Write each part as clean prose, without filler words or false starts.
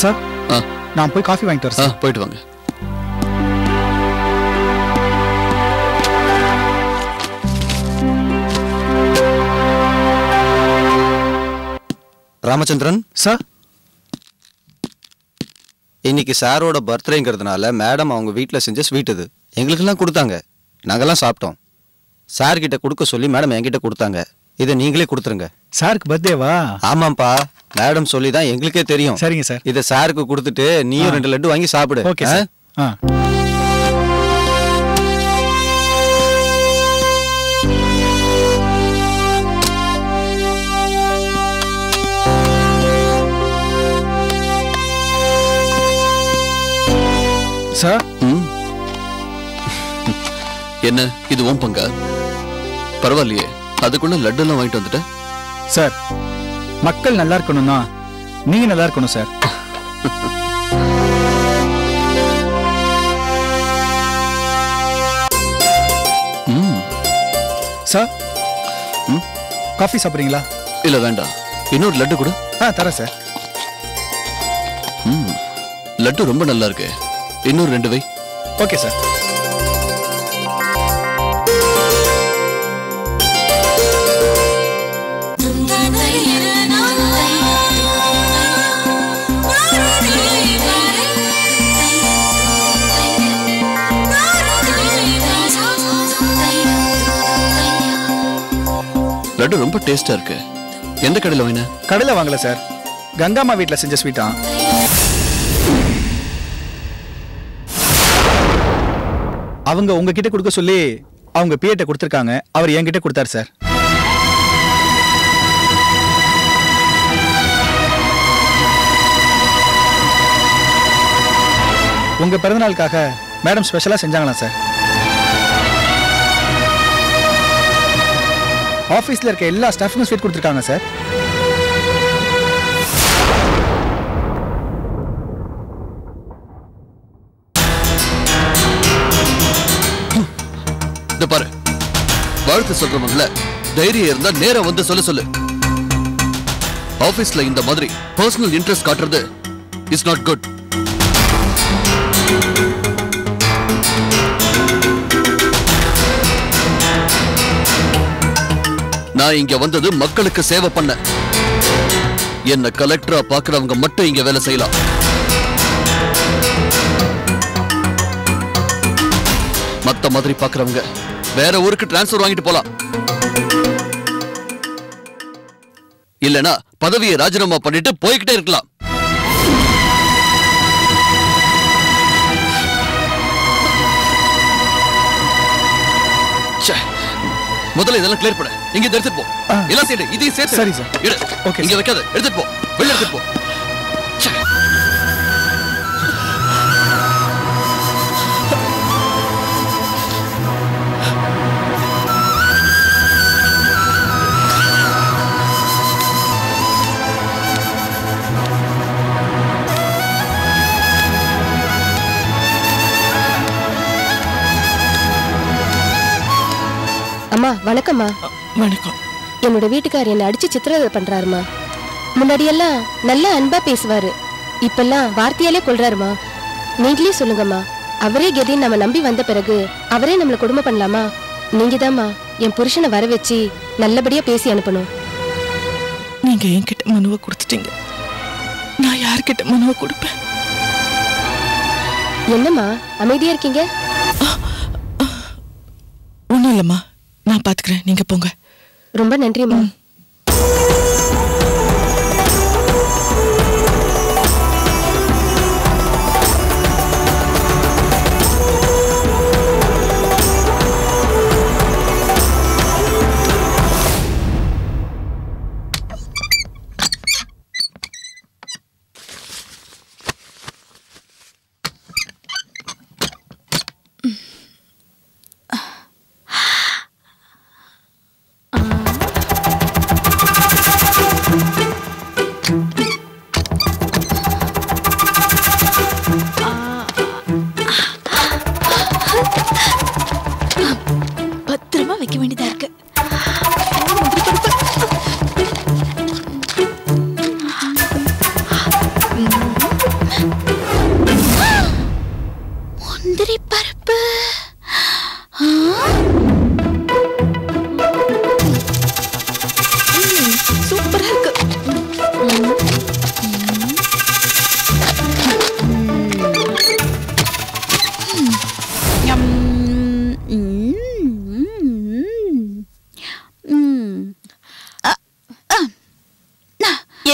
Sir நான் போய் coffee வாங்கிட்டு வரேன். போயிட்டு வாங்க. ராமச்சந்திரன் சார், இன்னைக்கு சாரோட பர்த்டேங்கிறதுனால மேடம் அவங்க வீட்டில் செஞ்ச ஸ்வீட் இது எங்களுக்கெல்லாம் கொடுத்தாங்க. நாங்கெல்லாம் சாப்பிட்டோம். சார் கிட்ட கொடுக்க சொல்லி மேடம் என்கிட்ட கொடுத்தாங்க. இதை நீங்களே கொடுத்துருங்க. சாருக்கு பர்த்டேவா? ஆமாப்பா, மேடம் சொல்லி தான் எங்களுக்கே தெரியும். சரிங்க சார். இதை சாருக்கு கொடுத்துட்டு நீயும் 2 லட்டு வாங்கி சாப்பிடு. Okay sir. சார், என்ன இது உன் பங்கா? பரவாயில்லையே, அதுக்குள்ள லட்டு எல்லாம் வாங்கிட்டு வந்துட்ட. சார், மக்கள் நல்லா இருக்கணும்னா நீங்க நல்லா இருக்கணும் சார். சார், காஃபி சாப்பிடுறீங்களா? இல்ல வேண்டாம், இன்னொரு லட்டு கொடு. தரேன் சார். லட்டு ரொம்ப நல்லா இருக்கு, இன்னொரு 2 வை. Okay sir. லட்டு ரொம்ப டேஸ்டா இருக்கு. எந்த கடையில வாங்கின? கடையில வாங்கல சார், கங்காமா வீட்ல செஞ்ச ஸ்வீட்டா. அவங்க உங்ககிட்ட கொடுக்க சொல்லி அவங்க பிஏட்ட கொடுத்துருக்காங்க. அவர் என்கிட்ட கொடுத்தாரு சார். உங்க பிறந்தநாளுக்காக மேடம் ஸ்பெஷலா செஞ்சாங்களா சார். ஆபீஸ்ல இருக்க எல்லா ஸ்டாஃப்க்கும் ஸ்வீட் கொடுத்துருக்காங்க சார். இந்த பாரு, வாழ்த்து சொல்றவங்கள தைரியம் இருந்தா நேரா வந்து சொல்லு. ஆபீஸ்ல இந்த மாதிரி பர்சனல் இன்ட்ரெஸ்ட் காட்டுறது இஸ் நாட் குட். நான் இங்க வந்தது மக்களுக்கு சேவை பண்ண. என்ன கலெக்டரா பாக்குறவங்க மட்டும் இங்க வேலை செய்யலாம். மத்த மாதிரி பாக்குறவங்க வேற ஊருக்கு டிரான்ஸ்பர் வாங்கிட்டு போலாம். இல்லனா பதவியை ராஜினாமா பண்ணிட்டு போய்கிட்டே இருக்கலாம். முதல்ல இதெல்லாம் கிளியர் பண்ணு. இங்க எடுத்துட்டு போ. எல்லாம் சேர்த்து இதையும் சேர்த்து. சரி சார். எடு. ஓகே, இங்க வைக்காத, எடுத்துட்டு போ. வெளிய எடுத்துட்டு போ. அம்மா வணக்கம்மா. வணக்கம். என்னோட வீட்டுக்காரர் என்ன அடிச்சு சித்திரவதை பண்றாருமா. முன்னாடியெல்லாம் நல்லா அன்பா பேசுவாரு, இப்பெல்லாம் வார்த்தையாலே கொள்றாருமா. நீங்களே சொல்லுங்கம்மா, அவரே கெதின்னு நம்ம நம்பி வந்த பிறகு அவரே நம்மள கொடுமை பண்ணலாமா? நீங்க தான்மா என் புருஷனை வர வச்சு நல்லபடியா பேசி அனுப்பணும். நீங்க என்கிட்ட மனுவை கொடுத்துட்டீங்க, நான் யார்கிட்ட மனுவை கொடுப்பேன்? என்னம்மா அமைதியா இருக்கீங்க? ஒண்ணும் இல்லம்மா, நான் பாத்துக்கிறேன், நீங்க போங்க. ரொம்ப நன்றிம்மா.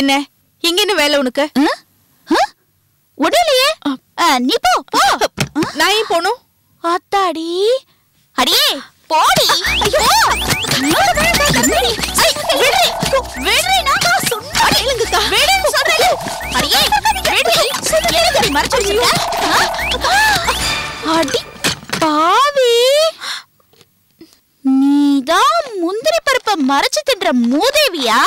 என்ன இங்க என்ன வேலை உனக்கு? உடலையே நீ போ. நான் ஏன் போணும்? ஆத்தாடி அடியே போடி. ஐயோ அடி பாவி, நீதான் முந்திரி பருப்ப மறைச்சு தின்ற மூதேவியா?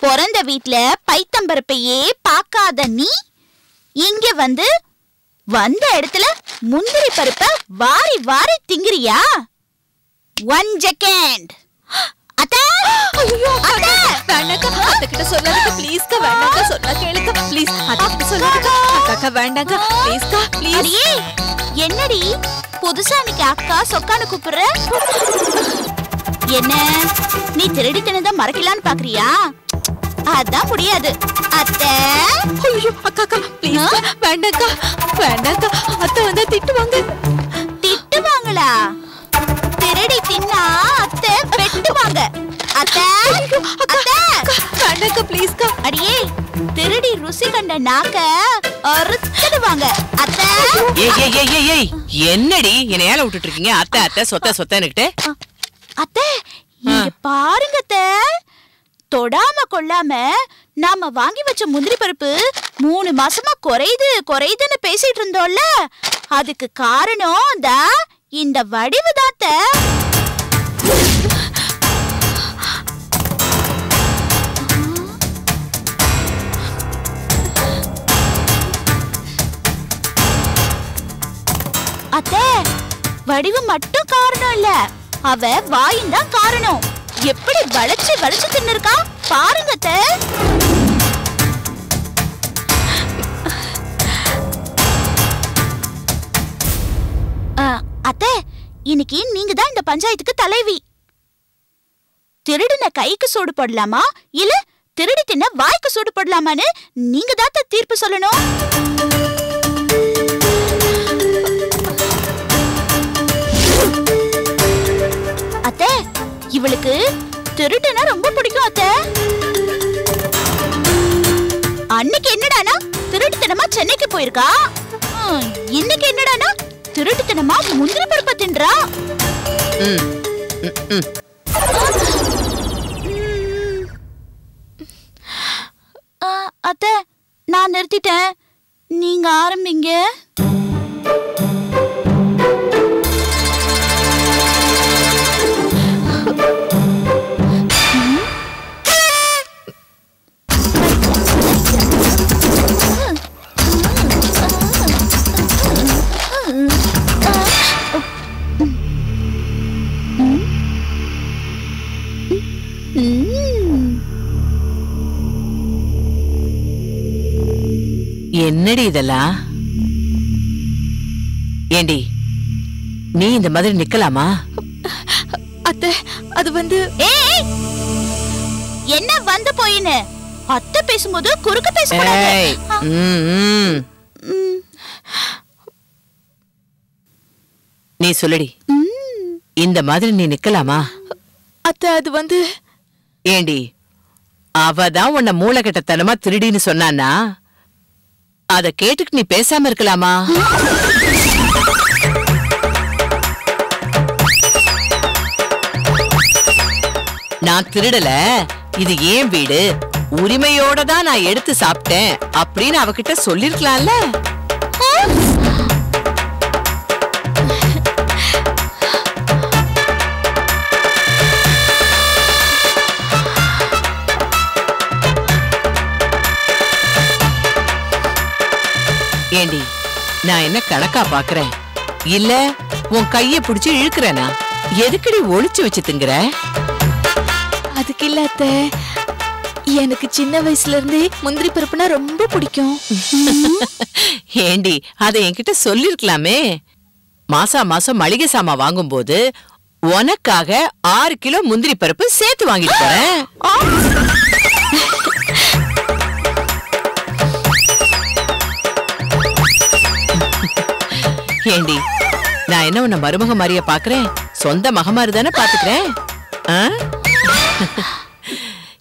பிறந்த வீட்ல பைத்தம்பருப்பையே பார்க்காத நீ இங்க வந்த இடத்துல முந்திரி பருப்ப வாரி வாரி திங்கிறியா? 1 செகண்ட். அத்தை ஐயோ அத்தை வேண்டாக்கா, அத்தை கிட்ட சொல்லாதீங்க ப்ளீஸ்க்கா. வேண்டாக்கா, சொன்னா கேளுக்கா ப்ளீஸ். அத்தை கிட்ட சொல்லாதீங்க அக்கா. வேண்டாக்கா ப்ளீஸ்க்கா ப்ளீஸ். அடியே என்னடி புதுசா இன்னைக்கு அக்கா சொக்கான்னு கூப்பிடுற? என்ன நீ திருடித்தனத மறக்கலான்னு பாக்குறியா? அதான் முடியாது அத்தை. ஐயோ அக்கா ப்ளீஸ் வேண்டாக்கா. வேண்டாக்கா, அத்தை வந்தா திட்டுவாங்க. திட்டுவாங்களா? திருடி தின்னா அத்தை வெட்டுவாங்க. அத்தை அத்தை வேண்டாக்கா ப்ளீஸ்க்கா. அடியே திருடி ருசி கண்ட நாக்க அறுத்துடுவாங்க அத்தை. ஏய் என்னடி என்னையால விட்டுட்டு இருக்கீங்க? அத்தை அத்தை சொத்த சொத்தன்னுகிட்டு. அத்தை இங்க பாருங்க அத்தை, தொடாம கொள்ளாம நாம வாங்கி வச்ச முந்திரி பருப்பு 3 மாசமா குறையுதுன்னு பேசிட்டு இருந்தோம்ல, அதுக்கு காரணம் இந்த வடிவுதான் அத்தை. அத்தை வடிவு மட்டும் காரணம் இல்ல, அவ வாயும் தான் காரணம். எப்படி வளைச்சு தின்னுருக்கா பாருங்க அத்தை. அத்தை இன்னைக்கு நீங்க தான் இந்த பஞ்சாயத்துக்கு தலைவி. திருடின கைக்கு சூடு போடலாமா இல்ல திருடி தின்ன வாய்க்கு சூடு போடலாமான்னு நீங்க தான் தீர்ப்பு சொல்லணும். அத்தை இவளுக்கு திருட்டுனா ரொம்ப பிடிக்கும் அத்தை. அன்னைக்கு என்னடானா திருட்டுத்தனமா சென்னைக்கு போயிருக்கா, இன்னைக்கு என்னடானா திருட்டுத்தனமா முந்திரி பருப்ப தின்றா. அத்தை நான் நிறுத்திட்டேன், நீங்க ஆரம்பிங்க. என்னடி இதெல்லாம்? ஏண்டி நீ இந்த மாதிரி நிக்கலாமா? அத்தை அது என்ன வந்து போயின்னு அத்தை பேசும்போது குறுக்க பேசக்கூடாது. நீ சொல்லுடி, இந்த மாதிரி நீ நிக்கலாமா? அத்தை அது ஏண்டி அவதான் உன்னை மூளைக்கட்டத்தனமா திருடின்னு சொன்னானா அத கேட்டுக்கு நீ பேசாம இருக்கலாமா? நான் திருடல, இது ஏன் வீடு, உரிமையோட தான் நான் எடுத்து சாப்பிட்டேன் அப்படின்னு அவகிட்ட சொல்லிருக்கலாம்ல. ஏண்டி நான் என்ன கணக்கா பாக்குறேன் இல்ல உன் கைய பிடிச்சு இழுக்கிறேனா? எதுக்கடி ஒளிச்சு வச்சு திங்குற? அதுக்கு இல்ல அத்தை, எனக்கு சின்ன வயசுல இருந்தே முந்திரி பருப்புனா ரொம்ப பிடிக்கும். ஏண்டி அதை என்கிட்ட சொல்லிருக்கலாமே. மாசம் மளிகை சாமான் வாங்கும் போது உனக்காக 6 கிலோ முந்திரி பருப்பு சேர்த்து வாங்கிட்டு போறேன். ஏண்டி நான் என்ன உன்னை மருமக மாதிரியா பாக்குறேன்? சொந்த மக மாதிரி தானே பாத்துக்கிறேன்.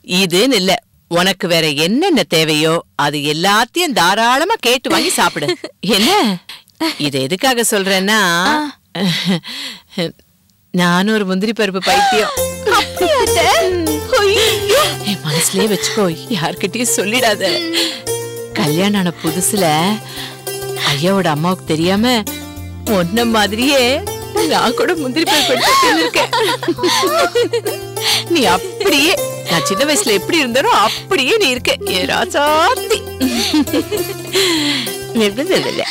இதுன்னு இல்ல, உனக்கு வேற என்னென்ன தேவையோ அது எல்லாத்தையும் தாராளமா கேட்டு வாங்கி சாப்பிடு. என்ன இது எதுக்காக சொல்றேன்னா, நானும் ஒரு முந்திரி பருப்பு பைத்தியம். என் மனசுலயே வச்சுக்கோ, யார்கிட்டயும் சொல்லிடாத. கல்யாணம் ஆன புதுசுல ஐயாவோட அம்மாவுக்கு தெரியாம ஒன்ன மாதிரியே நான் கூட முந்திரி பருப்பு இருக்கேன். நீ அப்படியே நான் சின்ன வயசுல எப்படி இருந்தாரோ அப்படியே நீ இருக்க. ஏ ராசாத்தி இல்ல.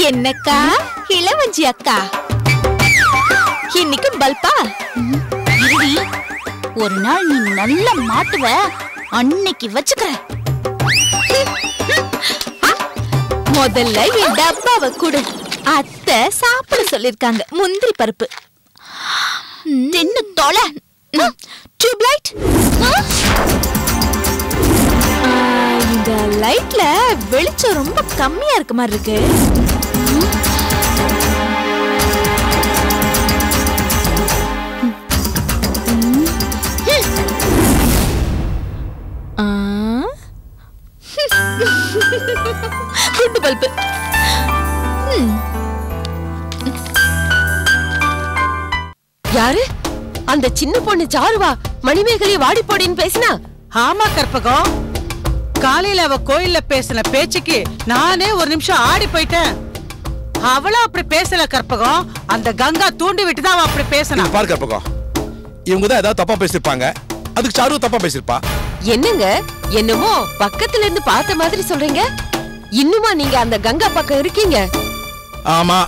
என்னக்கா இளவஞ்சி அக்கா, இன்னைக்கு பல்பா? ஒரு நாள் நீ நல்லா மாட்டுவ, அன்னைக்கு வச்சுக்கிற. முதல்ல என் டப்பாவை கொடு. அத்தை சாப்பிட சொல்லிருக்காங்க முந்திரி பருப்பு. தின்னு தொலை. டியூப்லைட், இந்த லைட்ல வெளிச்சம் ரொம்ப கம்மியா இருக்க மாதிரி இருக்கு. குண்டு பல்பு. யாரு அந்த சின்ன பொண்ணு சாருவா மணிமேகலை வாடி போடின்னு பேசினா? ஆமா கற்பகம், காலையில அவ கோயில்ல பேசின பேச்சுக்கு நானே ஒரு நிமிஷம் ஆடி போயிட்டேன். அவளும் அப்படி பேசல கற்பகம், அந்த கங்கா தூண்டி விட்டுதான் அவ அப்படி பேசினா. பாரு கற்பகம், இவங்கதான் ஏதாவது தப்பா பேசிருப்பாங்க, அதுக்கு சாரு தப்பா பேசிருப்பா. என்னங்க என்னமோ பக்கத்துல இருந்து பார்த்த மாதிரி சொல்றீங்க. இன்னுமா நீங்க அந்த கங்கா பக்கம் இருக்கீங்க? ஆமா,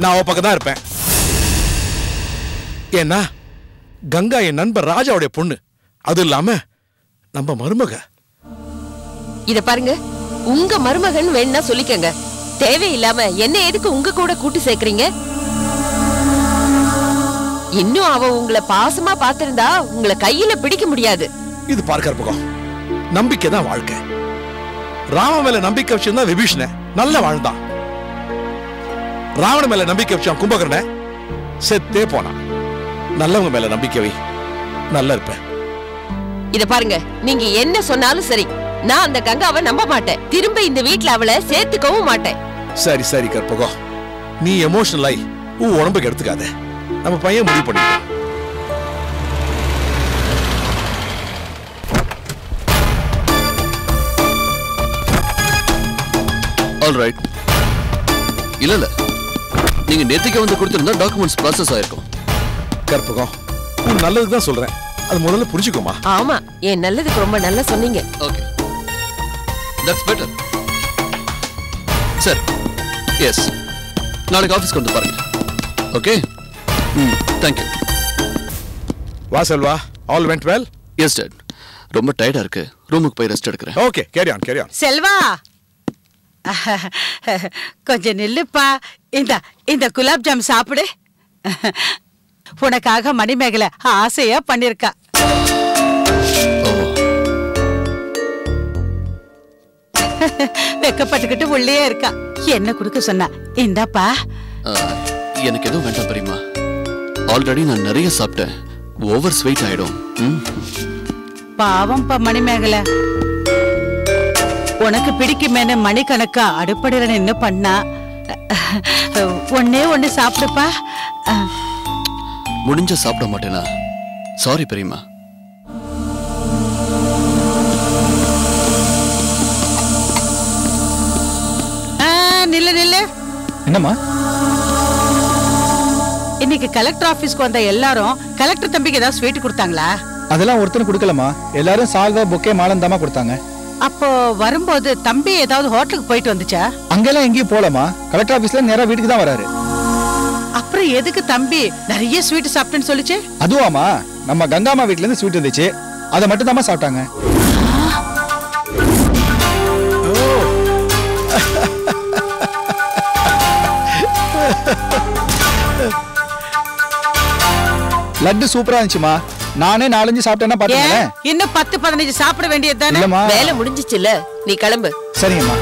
நான் அவ பக்கம் தான் இருப்பேன். ஏன்னா கங்கா என் நண்பர் ராஜாவுடைய பொண்ணு, அது இல்லாம நம்ம மருமக. இத பாருங்க, உங்க மருமகன் வேணும்னா சொல்லிக்கங்க. தேவையில்லாம என்ன எதுக்கு உங்க கூட கூட்டி சேர்க்கறீங்க? இன்னும் அவ உங்களை பாசமா பாத்திருந்தா உங்களை கையில பிடிக்க முடியாது. இது பாரு கற்பகம், நம்பிக்கை தான் வாழ்க்கை. ராம மேல நம்பிக்கை வச்சிருந்தா விபீஷண நல்ல வாழ்ந்தான். ராவண மேல நம்பிக்கை வச்சான் கும்பகர்ண, செத்தே போனான். நல்லவங்க மேல நம்பிக்கை வை, நல்லா இருப்பேன். இத பாருங்க, நீங்க என்ன சொன்னாலும் சரி, நான் அந்த கங்காவை நம்ப மாட்டேன். திரும்ப இந்த வீட்டுல அவளை சேர்த்துக்கவும் மாட்டேன். சரி சரி கற்பகம், நீ எமோஷனல் ஆயி உன் உடம்புக்கு எடுத்துக்காத. நம்ம பையன் முடிவு பண்ணிட்டோம். ஆல்ரைட். இல்ல நீங்க நேத்திக்கு வந்து கொடுத்திருந்தா டாக்குமெண்ட்ஸ் ப்ராசஸ் ஆயிருக்கும். கற்பகம், உன் நல்லதுக்கு தான் சொல்றேன், அது முதல்ல புரிஞ்சுக்கோமா. ஆமா, என் நல்லதுக்கு ரொம்ப நல்லா சொன்னீங்க. Okay, that's better. சரி, எஸ், நாளைக்கு ஆஃபீஸ்க்கு வந்து பாருங்க. Okay, thank you. வா Selva, all went well? Yes dad, ரொம்ப டயர்டா இருக்கு, ரூமுக்கு போய் ரெஸ்ட் எடுக்கிறேன். Okay, carry on carry on. Selva, கொஞ்சம் நில்லுப்பா. இந்த குலாப் ஜாம் சாப்பிடு. உனக்காக மணிமேகலை ஆசையா பண்ணிருக்கா. வெக்கப்பட்டுக்கிட்டு உள்ளே இருக்கா. என்ன குடுக்க சொன்னா? இந்தாப்பா. எனக்கு எதுவும் வேண்டாம் பெரியம்மா, ஆல்ரெடி நான் நிறைய சாப்பிட்டேன், ஓவர் ஸ்வீட் ஆயிடும். பாவம் பா மணிமேகலை, உனக்கு பிடிக்குமேனு மணிக்கணக்கா அடுப்படையில நின்னு பண்ணா. ஒன்னே ஒண்ணு சாப்பிடுப்பா. முடிஞ்ச சாப்பிட மாட்டேனா? சாரி பெரியம்மா. நில்லு நில்லு. என்னம்மா? இன்னைக்கு கலெக்டர் ஆபீஸ்க்கு வந்த எல்லாரும் கலெக்டர் தம்பிக்கு ஏதாவது ஸ்வீட் கொடுத்தாங்களா? அதெல்லாம் ஒருத்தனும் கொடுக்கலமா, எல்லாரும் சால்வா பொக்கே மாலந்தாமா கொடுத்தாங்க. அப்போ வரும்போது தம்பி ஏதாவது ஹோட்டலுக்கு போயிட்டு வந்துச்சா? அங்கெல்லாம் எங்கேயும் போலமா, கலெக்டர் ஆபீஸ்ல நேரா வீட்டுக்கு தான் வராரு. அப்புறம் எதுக்கு தம்பி நிறைய ஸ்வீட் சாப்பிட்டேன்னு சொல்லிச்சு? அதுவாமா, நம்ம கங்காமா வீட்ல இருந்து ஸ்வீட் இருந்துச்சு, அதை மட்டும் தாமா சாப்பிட்டாங்க. லட்டு சூப்பரா இருந்துச்சுமா, நானே 4-5 சாப்பிட்டேன்னா பாத்துக்கங்க. இன்னும் 10-15 சாப்பிட வேண்டியது தானே? வேலை முடிஞ்சிச்சுல, நீ கிளம்பு. சரிங்கம்மா.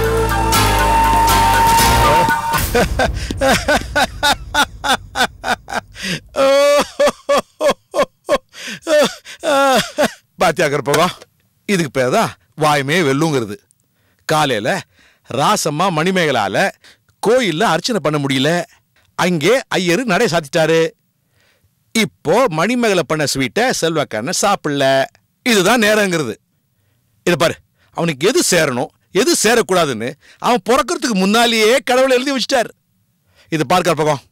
பாத்தியா கற்பகம், இதுக்கு பேர்தான் வாய்மே வெல்லுங்கிறது. காலையில ராசம்மா மணிமேகலால கோயில்ல அர்ச்சனை பண்ண முடியல, அங்கே ஐயரு நடை சாத்திட்டாரு. இப்போ மணிமேகலை பண்ண ஸ்வீட்டை செல்வக்கண்ண சாப்பிடல. இதுதான் நேரங்கிறது. இதை பாரு, அவனுக்கு எது சேரணும் எது சேரக்கூடாதுன்னு அவன் பிறக்கிறதுக்கு முன்னாலேயே கடவுளை எழுதி வச்சிட்டார். இது பார் கற்பகம்,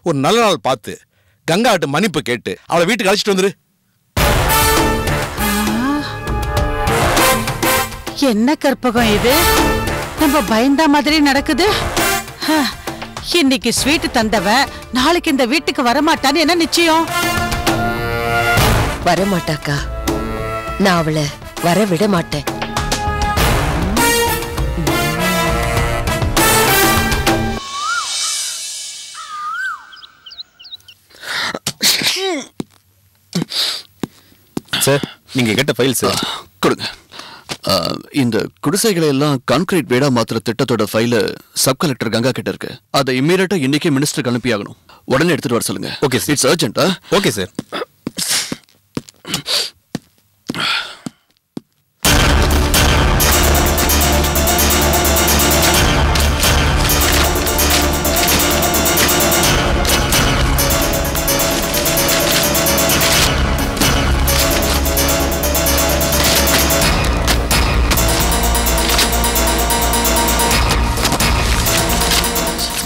ஒரு நல்ல நாள் பார்த்து கங்காட்டு மன்னிப்பு கேட்டு அவளை வீட்டுக்கு அழைச்சிட்டு வந்துரு. என்ன கற்பகம் இது? நம்ம பயந்த மாதிரி நடக்குது. இன்னைக்கு ஸ்வீட் தந்தவன் நாளைக்கு இந்த வீட்டுக்கு வரமாட்டான்னு என்ன நிச்சயம்? வரமாட்டாக்கா, நான் அவளை வர விட மாட்டேன். சார், நீங்க கேட்ட ஃபைல் சார். கொடுங்க. இந்த குடிசைகளை எல்லாம் கான்கிரீட் வீடா மாத்திர திட்டத்தோட ஃபைல சப் கலெக்டர் கங்கா கிட்ட இருக்கு. அதை இம்மீடியட்டா இன்னைக்கே மினிஸ்டருக்கு அனுப்பி ஆகணும். உடனே எடுத்துட்டு வர சொல்லுங்க. Okay sir. It's urgent. Okay sir.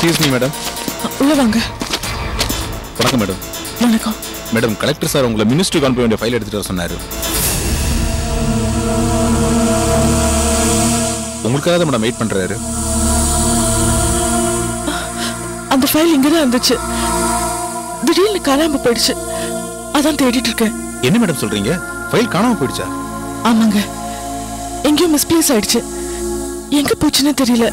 Excuse me madam. உள்ள வாங்க. வணக்கம் மேடம். வணக்கம் மேடம், கலெக்டர் சார் உங்களை மினிஸ்டருக்கு அனுப்ப வேண்டிய ஃபைல் எடுத்துட்டு வர சொன்னாரு. உங்களுக்காக தான் மேடம் வெயிட் பண்றாரு. அந்த ஃபைல் இங்கதான் இருந்துச்சு, திடீர்னு காணாம போயிடுச்சு. அதான் தேடிட்டு இருக்கேன். என்ன மேடம் சொல்றீங்க? ஃபைல் காணாம போயிடுச்சா? ஆமாங்க, எங்கேயோ மிஸ்பிளேஸ் ஆயிடுச்சு. எங்க போச்சுன்னு தெரியல.